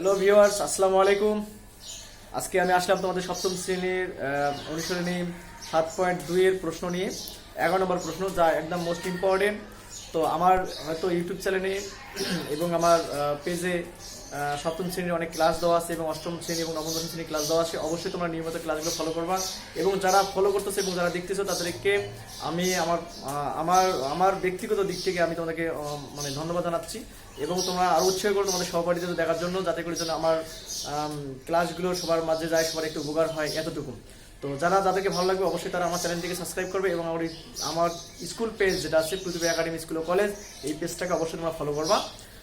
Hello viewers, আসসালামু আলাইকুম। আজকে আমি আসলাম তোমাদের সপ্তম শ্রেণীর অনুশীলনী 7.2 এর প্রশ্ন নিয়ে। 11 নম্বর প্রশ্ন, যা একদম মোস্ট ইম্পর্টেন্ট। তো আমার হয়তো ইউটিউব চ্যানেলে এবং আমার পেজে সপ্তম শ্রেণীর অনেক ক্লাস দেওয়া আছে এবং অষ্টম শ্রেণী এবং নবম দশম শ্রেণীর ক্লাস দেওয়া আছে। অবশ্যই তোমরা নিয়মিত ক্লাসগুলো ফলো করবা এবং যারা ফলো করতেছো এবং যারা দেখতেছো তাদেরকে আমি আমার ব্যক্তিগত দিক থেকে আমি তোমাদেরকে ধন্যবাদ জানাচ্ছি এবং তোমরা আরও উৎসাহ করো তোমাদের সহপাঠীদের দেখার জন্য, যাতে করে যেন আমার ক্লাসগুলো সবার মাঝে যায়, সবার একটু উপকার হয়, এতটুকু। তো যাদেরকে ভালো লাগবে অবশ্যই তারা আমার চ্যানেলটিকে সাবস্ক্রাইব করবে এবং আমার স্কুল পেজ যেটা আছে পৃথিবী একাডেমি স্কুল ও কলেজ, এই পেজটাকে অবশ্যই তোমরা ফলো করবা।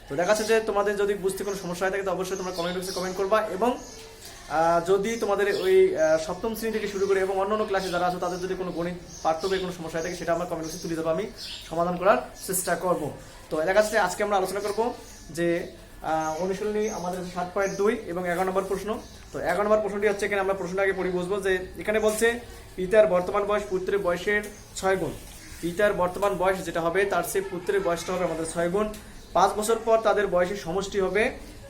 তো দেখা যাচ্ছে যে তোমাদের যদি বুঝতে কোনো সমস্যা হয় থাকে তো অবশ্যই তোমরা কমেন্ট বক্সে কমেন্ট করবা এবং যদি তোমাদের ওই সপ্তম শ্রেণী থেকে শুরু করে এবং অন্যান্য ক্লাসে যারা আছে তাদের যদি কোনো গণিত পাঠ্যবে কোনো সমস্যা হয় থাকে সেটা আমার কমেন্ট বক্সে তুলে দেবো, আমি সমাধান করার চেষ্টা করব। তো দেখা যাচ্ছে আজকে আমরা আলোচনা করব যে অনুশীলনী আমাদের 7.2 এবং 11 নম্বর প্রশ্ন। তো 11 নম্বর প্রশ্নটি হচ্ছে, এখানে আমরা প্রশ্নটা আগে পড়ি বুঝবো যে এখানে বলছে পিতার বর্তমান বয়স পুত্রের বয়সের 6 গুণ। পিতার বর্তমান বয়স যেটা হবে তার চেয়ে পুত্রের বয়সটা হবে আমাদের 6 গুণ। 5 বছর পর তাদের বয়সের সমষ্টি হবে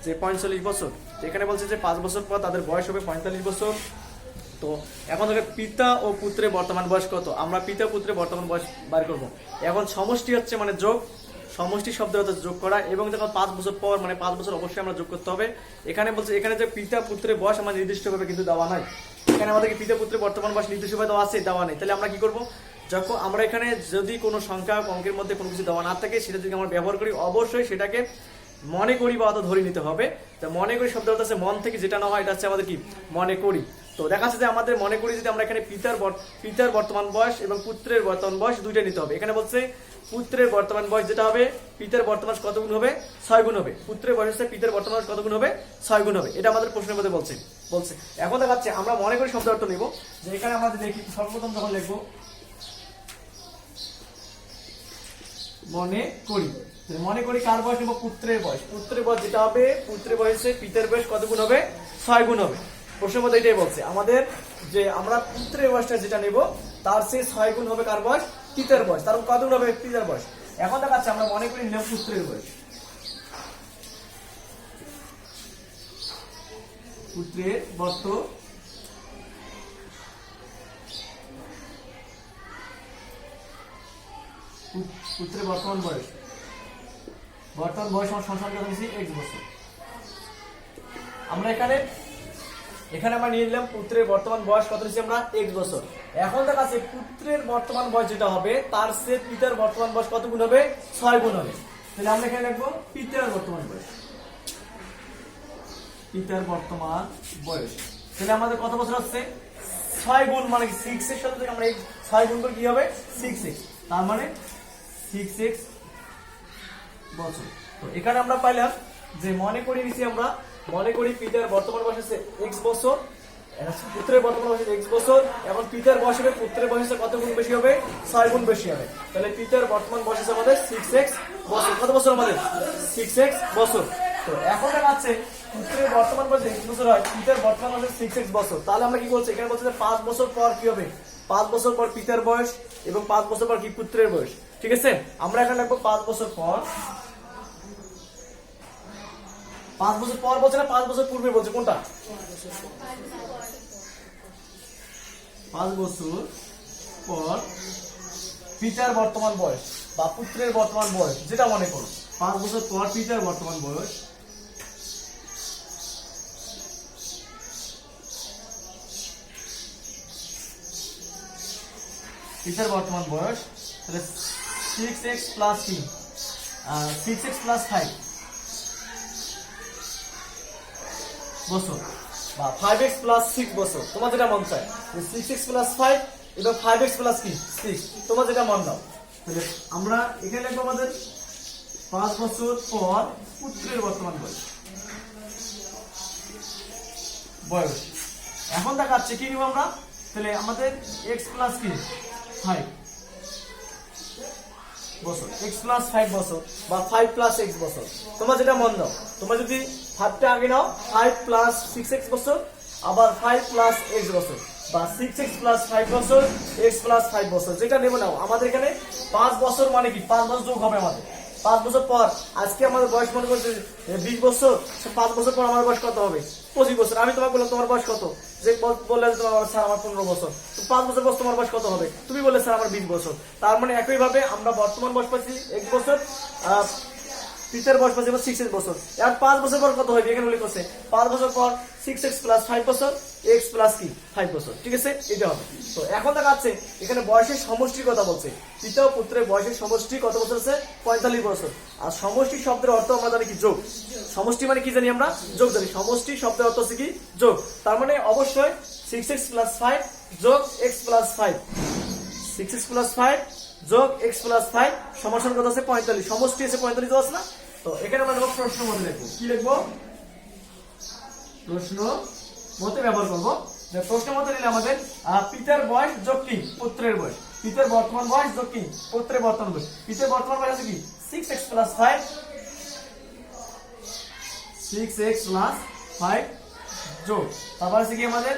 যে 45 বছর। এখানে বলছে যে 5 বছর পর তাদের বয়স হবে 45 বছর। তো এখন থেকে পিতা ও পুত্রের বর্তমান বয়স কত, আমরা পিতা পুত্রের বর্তমান বয়স বার করব। এখন সমষ্টি হচ্ছে মানে যোগ, সমষ্টি শব্দ হচ্ছে যোগ করা এবং যখন 5 বছর পর মানে 5 বছর অবশ্যই আমরা যোগ করতে হবে। এখানে বলছে এখানে যে পিতা পুত্রের বয়স আমার নির্দিষ্টভাবে কিন্তু দেওয়া নাই, এখানে আমাদেরকে পিতা পুত্রের বর্তমান বয়স নির্দিষ্টভাবে দেওয়া আছে, দেওয়া নেই। তাহলে আমরা কি করব, যখন আমরা এখানে যদি কোনো সংখ্যা অঙ্কের মধ্যে কোনো কিছু দেওয়া না থাকে সেটা যদি আমরা ব্যবহার করি অবশ্যই সেটাকে মনে করি বা অত ধরে নিতে হবে। তো মনে করি শব্দটা হচ্ছে মন থেকে যেটা না হয়, এটা হচ্ছে আমাদের কি মনে করি। তো দেখা যাচ্ছে যে আমাদের মনে করি যদি আমরা এখানে পিতার বর্তমান বয়স এবং পুত্রের বর্তমান বয়স দুইটা নিতে হবে। এখানে বলছে পুত্রের বর্তমান বয়স যেটা হবে পিতার বর্তমান কত গুণ হবে, 6 গুণ হবে। পুত্রের বয়স হচ্ছে পিতার বর্তমান বয়স কত গুণ হবে, 6 গুণ হবে। এটা আমাদের প্রশ্নের মধ্যে বলছে। এখন দেখা যাচ্ছে আমরা মনে করি শব্দ অর্থ নিব, যে এখানে আমরা দেখি সর্বপ্রথম যখন লিখবো মনে করি কার বয়স নেব, পুত্রের বয়স। পুত্রের বয়স যেটা হবে পুত্রের বয়সে পিতার বয়স কত গুণ হবে, 6 গুণ হবে। প্রশ্নের মধ্যে এটাই বলছে আমাদের, যে আমরা পুত্রের বয়সটা যেটা নেব তার সে 6 গুণ হবে কার বয়স, পিতার বয়স। তার কত গুণ হবে, পিতার বয়স। এখন দেখাচ্ছে আমরা মনে করি নিলাম পুত্রের বয়স, পুত্রের বর্তমান বয়স আমার সংখ্যা কত নিয়েছি, x বছর। আমরা এখানে আমরা নিয়ে নিলাম পুত্রের বর্তমান বয়স কত নিয়েছি আমরা, x বছর। এখন দেখা যাচ্ছে পুত্রের বর্তমান বয়স যেটা হবে তার চেয়ে পিতার বর্তমান বয়স কত গুণ হবে, 6 গুণ হবে। তাহলে আমরা এখানে লিখবো পিতার বর্তমান বয়স, তাহলে আমাদের কত বছর হচ্ছে, 6 গুণ মানে 6 এর সাথে যদি আমরা 6 গুণ করে কি হবে 6x, তার মানে 6x বছর। তো এখানে আমরা পাইলাম যে মনে করি পিতার বর্তমান বয়স হচ্ছে x বছর, পুত্রের বর্তমান বয়স x বছর। এখন পিতার বয়স হবে পুত্রের বয়সে কত গুণ বেশি হবে, 6 গুণ বেশি হবে। তাহলে পিতার বর্তমান বয়স হচ্ছে আমাদের 6x বছর। কত বছর আমাদের, 6x বছর। তো এখন দেখা যাচ্ছে পুত্রের বর্তমান বয়স x বছর হয়, পিতার বর্তমান বয়স 6x বছর। তাহলে আমরা কি বলছি, এখানে বলছে যে 5 বছর পর কি হবে, 5 বছর পর পিতার বয়স এবং 5 বছর পর কি পুত্রের বয়স। ঠিক আছে, আমরা এখানে লিখবো 5 বছর পর। 5 বছর পর বলছে না 5 বছর পূর্বে বলছে, কোনটা, 5 বছর পর পিতার বর্তমান বয়স বা পুত্রের বর্তমান বয়স যেটা মনে করো। 5 বছর পর পিতার বর্তমান বয়স, তাহলে 6x প্লাস 6x প্লাস 5 বছর বা 5x প্লাস 6 বছর, তোমার যেটা মন চায়। 6x প্লাস 5 এবং 5x প্লাস 6, তোমার যেটা মন দাও। তাহলে আমরা এখানে লিখবো আমাদের 5 বছর পর পুত্রের বর্তমান বয়স। এখন দেখাচ্ছে কি নিব আমরা, তাহলে আমাদের x প্লাস 5 বছর, x প্লাস 5 বছর বা 5 প্লাস x বছর, তোমরা যেটা মন দাও। তোমরা যদি 5টা আগে নাও, 5 প্লাস 6x বছর, আবার 5 প্লাস x বছর বা 6x প্লাস 5 বছর, x প্লাস 5 বছর, যেটা নেবো নাও। আমাদের এখানে 5 বছর মানে কি 5 বছর যোগ হবে আমাদের, 5 বছর পর আজকে আমাদের বয়স মনে করছে 20 বছর, 5 বছর পর আমার বয়স কত হবে? 25 বছর। আমি তোমাকে বললাম তোমার বয়স কত, যে বললে যে তোমার স্যার আমার 15 বছর, তো 5 বছর পর তোমার বয়স কত হবে? তুমি বললে স্যার আমার 20 বছর। তার মানে একই ভাবে আমরা বর্তমান বয়স পাচ্ছি 1 বছর, পিতার বয়স পাচ্ছি 6 বছর। আর 5 বছর পর কত হবে? এখানে উল্লেখ করছে 5 বছর পর 6x প্লাস 5 বছর, x প্লাস কি 5 বছর, ঠিক আছে? এটা হবে। তো এখন দেখাচ্ছে এখানে বয়সের সমষ্টির কথা বলছে, পিতা ও পুত্রের বয়সের সমষ্টি কত বছর আছে? 45 বছর। আর সমষ্টি শব্দের অর্থ আমরা জানি কি? যোগ। সমষ্টি মানে কি জানি আমরা? যোগ জানি। সমষ্টি শব্দের অর্থ হচ্ছে কি? যোগ। তার মানে অবশ্যই 6x প্লাস 5 যোগ x প্লাস 5, 6x প্লাস 5 যোগ x প্লাস 5 সমান কত আছে? 45। সমষ্টি আছে 45 দেওয়া আছে না? তো এখানে আমরা দেখো প্রশ্ন মতে লিখবো। কি লিখবো? প্রশ্ন মতে ব্যবহার করবো। যে প্রশ্ন মতে নিলে আমাদের পিতার বয়স যোগ কি পুত্রের বয়স, পিতার বর্তমান বয়স যোগ কি পুত্রের বর্তমান বয়স। পিতার বর্তমান বয়স আছে কি 6x প্লাস 5, 6x প্লাস 5 যোগ তারপর আছে কি আমাদের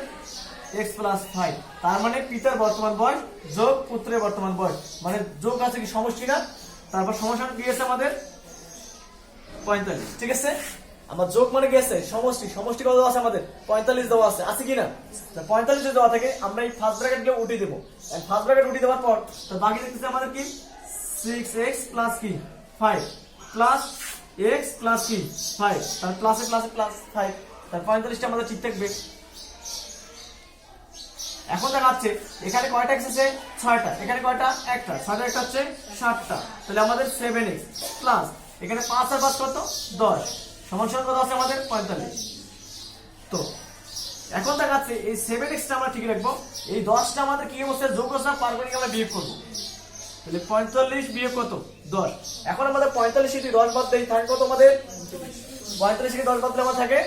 x প্লাস 5। তার মানে পিতার বর্তমান বয়স যোগ পুত্রের বর্তমান বয়স, মানে যোগ আছে কি সমষ্টি না? তারপর সমাধান কি আছে আমাদের 45, ঠিক আছে? আমার যোগ মানে কি আছে? সমষ্টি। সমষ্টি কত দেওয়া আছে আমাদের? 45 দেওয়া আছে, আছে কি না? 45 যদি দেওয়া থাকে আমরা এই ফার্স্ট ব্র্যাকেট গুলো উঠিয়ে দেব। এন্ড ফার্স্ট ব্র্যাকেট উঠিয়ে দেওয়ার পর তো বাকি থাকতেছে আমাদের কি 6x প্লাস কি 5 প্লাস x প্লাস কি 5, তার প্লাসে প্লাসে প্লাস 5, তার 45টা আমাদের ঠিক থাকবে। এখন দেখাচ্ছে এখানে কয়টা x আছে? 6টা। এখানে কয়টা? একটা। 6টা একটা হচ্ছে 7টা। তাহলে আমাদের 7x প্লাস এখানে 5 আর 5 কত? 10 সমান সমান কত আছে আমাদের? 45। তো এখন দেখাচ্ছে এই 7x টা আমরা ঠিক রাখবো। এই 10টা আমাদের কি অবস্থায় যোগ করতে পারবনি, আমরা বিয়োগ করব। তাহলে 45 বিয়োগ কত? 10। এখন আমাদের 45 থেকে 10 বাদ দেই, থাকে কত আমাদের? 45 থেকে 10 বাদ দিলে আমার থাকে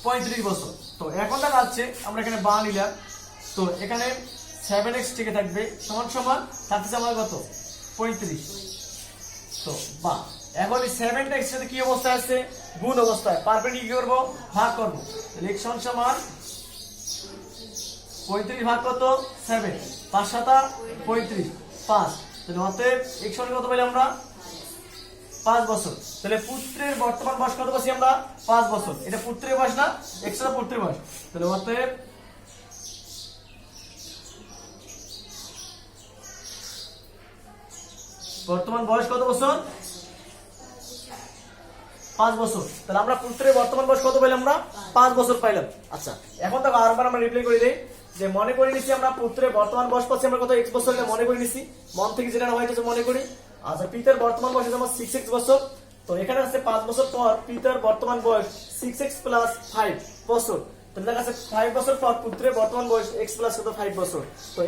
35 বছর। তো এখন দেখাচ্ছে আমরা এখানে বা নিলাম, তো এখানে 7x থেকে থাকবে সমান সমান থাকছে আমার কত? 35। তো বা এখন এই 7টা x সাথে কি অবস্থায় আছে? গুণ অবস্থায়। পারপেন্ড কি করব? ভাগ করব। তাহলে x সমান 35 ভাগ কত? 7, 5 7 35, 5। তাহলে অতএব x সমান কত পেলাম আমরা? 5 বছর। তাহলে পুত্রের বর্তমান বয়স কত পাচ্ছি আমরা? 5 বছর। এটা পুত্রের বয়স না, x এর পুত্রের বয়স। তাহলে অতএব বর্তমান বয়স কত বছর? 5 বছর। তাহলে আমরা পুত্রের বর্তমান বয়স কত পাইলাম? আমরা 5 বছর পাইলাম। আচ্ছা, এখন তো আরেকবার আমরা রিপ্লাই করে দেই যে মনে করে নিছি আমরা পুত্রের বর্তমান বয়স পাচ্ছি আমরা কত? x বছর। এটা মনে করে নিছি, মন থেকে যেটা হয় এটা মনে করি। আচ্ছা, পিতার বর্তমান বয়স আমার 6x বছর। তো এখানে আছে 5 বছর পর পিতার বর্তমান বয়স 6x প্লাস 5 বছর। তো দেখা যাচ্ছে 5 বছর পর পুত্রের বর্তমান বয়স x প্লাস কত? 5 বছর। তো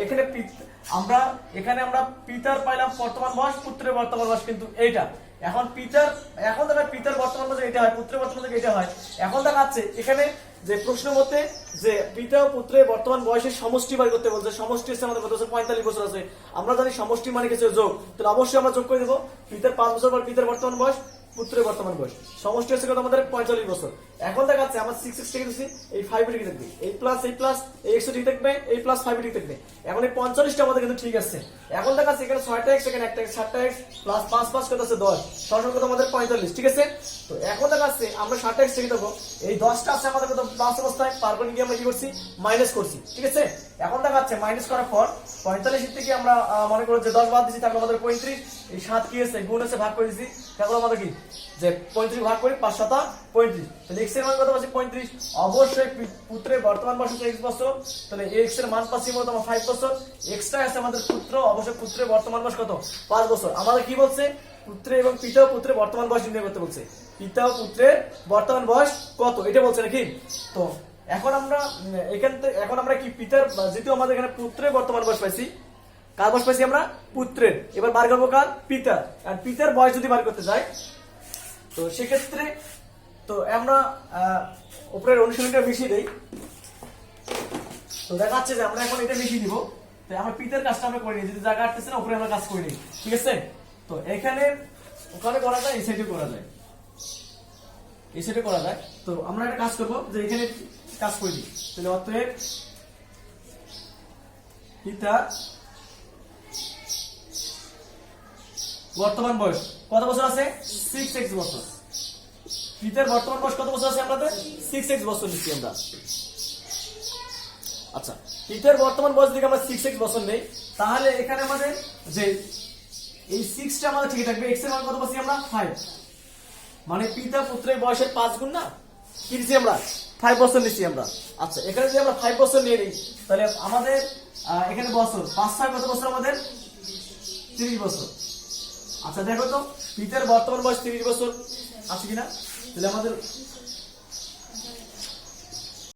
এখানে আমরা পিতার পাইলাম বর্তমান বয়স, পুত্রের বর্তমান বয়স কিন্তু এইটা। এখন দেখা পিতার বর্তমান বয়স এটা হয়, পুত্রের বর্তমান বয়স এটা হয়। এখন দেখাচ্ছে এখানে যে প্রশ্ন মতে যে পিতা ও পুত্রের বর্তমান বয়সের সমষ্টি বের করতে বলছে। সমষ্টি হচ্ছে আমাদের কত আছে? 45 বছর আছে। আমরা জানি সমষ্টি মানে কিছু যোগ, তাহলে অবশ্যই আমরা যোগ করে দেবো। পিতার 5 বছর পর পিতার বর্তমান বয়স, পুত্রের বর্তমান বয়স, সমষ্টি হচ্ছে কত আমাদের? 45 বছর। এখন দেখাচ্ছে আমার 6x থেকে দিচ্ছি, এই 5 ঠিক থাকবে, এই প্লাস এই x ঠিক থাকবে, এই প্লাস 5 ঠিক থাকবে। এখন এই 45টা আমাদের কিন্তু ঠিক আছে। এখন দেখাচ্ছে এখানে 6টা x, এখানে একটা x, 7টা x প্লাস 5 5 কত আছে? 10 সমান কত আমাদের? 45, ঠিক আছে? তো এখন দেখাচ্ছে আমরা 7টা x থেকে দেবো, এই 10টা আছে আমাদের কত? প্লাস অবস্থায়, পারবো কি আমরা কি করছি? মাইনাস করছি, ঠিক আছে? এখন দেখাচ্ছে মাইনাস করার পর 45 থেকে আমরা মনে করো যে 10 বাদ দিচ্ছি, তারপর আমাদের 35, এই 7 কি আছে? গুণ আছে, ভাগ করে দিচ্ছি, তারপর আমাদের কি যে 35 ভাগ করি 5 7 35। তাহলে x এর মান কত পাচ্ছি? 35। অবশ্যই পুত্রের বর্তমান বয়স হচ্ছে x বছর, তাহলে x এর মান পাচ্ছি মত আমরা 5 বছর। এক্সট্রা আছে আমাদের পুত্র, অবশ্যই পুত্রের বর্তমান বয়স কত? 5 বছর। আমাদের কি বলছে? পুত্রের এবং পিতা ও পুত্রের বর্তমান বয়স নির্ণয় করতে বলছে। পিতা ও পুত্রের বর্তমান বয়স কত এটা বলছে নাকি? তো এখন আমরা কি পিতার, যেহেতু আমাদের এখানে পুত্রের বর্তমান বয়স পাইছি, কার বয়স পাইছি আমরা? পুত্রের। এবার বার করবো কার? পিতার। আর পিতার বয়স যদি বার করতে যাই, তো সেক্ষেত্রে তো আমরা উপরের অনুশীলনটা মিশিয়ে দেই। তো দেখা যাচ্ছে যে আমরা এখন এটা মিশিয়ে দিব। তো আমরা পিতার কাজটা আমরা করে নিই, যদি জায়গা আসতেছে না উপরে আমরা কাজ করে নিই, ঠিক আছে? তো এখানে ওখানে করা যায়, এই সাইডে করা যায়, এই সাইডে করা যায়। তো আমরা একটা কাজ করবো যে এখানে কাজ করে দিই। তাহলে অতএব পিতা বর্তমান বয়স কত বছর আছে 6x বছর। পিতার বর্তমান বয়স কত বছর আছে আমাদের 6x বছর নিচ্ছি আমরা। আচ্ছা, পিতার বর্তমান বয়স যদি আমরা 6x বছর নেই, তাহলে এখানে আমাদের যে এই 6 টা আমাদের ঠিক থাকবে, x এর মান কত পাচ্ছি আমরা 5, মানে পিতা পুত্রের বয়সের 5 গুণ না, কি নিচ্ছি আমরা 5 বছর নিচ্ছি আমরা। আচ্ছা, এখানে যদি আমরা 5 বছর নিয়ে নিই, তাহলে আমাদের এখানে বছর 5 6 কত বছর আমাদের 30 বছর। আচ্ছা দেখো তো, পিতার বর্তমান বয়স 30 বছর আছে কিনা, তাহলে আমাদের